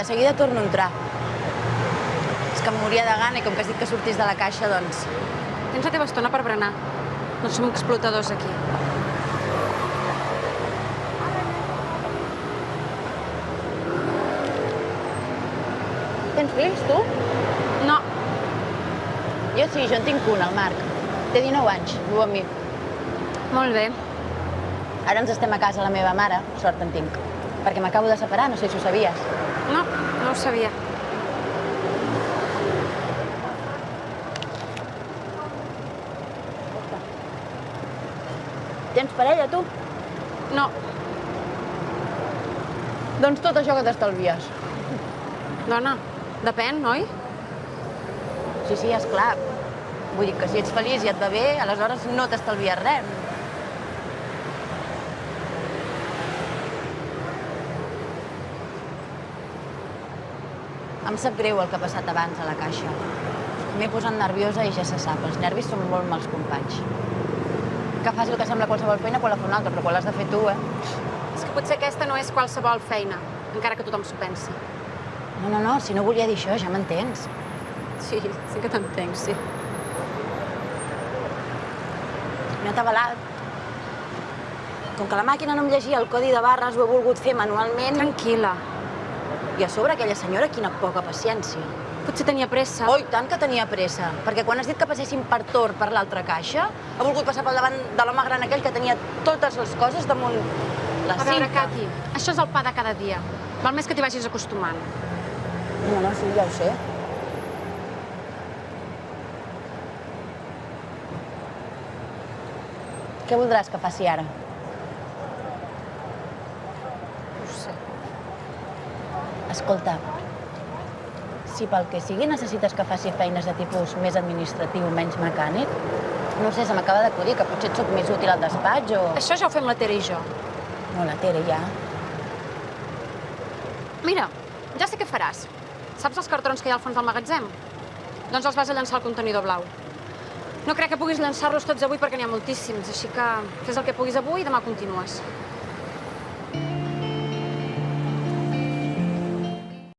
seguida torno a entrar. És que em moria de gana i com que has dit que sortís de la caixa, doncs... Tens la teva estona per berenar. No som explotadors, aquí. Tens fills, tu? No. Jo sí, jo en tinc un, el Marc. Té 19 anys, viu amb mi. Molt bé. Ara ens estem a casa la meva mare, sort en tinc. Perquè m'acabo de separar, no sé si ho sabies. No, no ho sabia. Tens parella, tu? No. Doncs tot això que t'estalvies. Dona, depèn, oi? Sí, sí, esclar. Vull dir que si ets feliç i et va bé, aleshores no t'estalvies res. Em sap greu el que ha passat abans a la caixa. M'he posat nerviosa i ja se sap, els nervis són molt mals companys. Que fàcil que sembla qualsevol feina quan la fa un altre, però quan l'has de fer tu, És que potser aquesta no és qualsevol feina, encara que tothom s'ho pensi. No, si no volia dir això, ja m'entens. Sí, sí que t'entenc, sí. No t'ha avalat. Com que la màquina no em llegia el codi de barres, ho he volgut fer manualment. Tranquil·la. I a sobre aquella senyora, quina poca paciència. Potser tenia pressa. Oh, i tant que tenia pressa, perquè quan has dit que passéssim per Tor per l'altra caixa, ha volgut passar pel davant de l'home gran aquell que tenia totes les coses damunt la cinta. A veure, Cati, això és el pa de cada dia. Val més que t'hi vagis acostumant. No, sí, ja ho sé. Què voldràs que faci ara? No ho sé. Escolta, si pel que sigui necessites que faci feines de tipus més administratiu, menys mecànic, no sé, se m'acaba d'acudir que potser et soc més útil al despatx o... Això ja ho fem la Tere i jo. No, la Tere ja. Mira, ja sé què faràs. Saps els cartrons que hi ha al fons del magatzem? Doncs els vas a llançar al contenidor blau. No crec que puguis llançar-los tots avui perquè n'hi ha moltíssims, així que fes el que puguis avui i demà continues.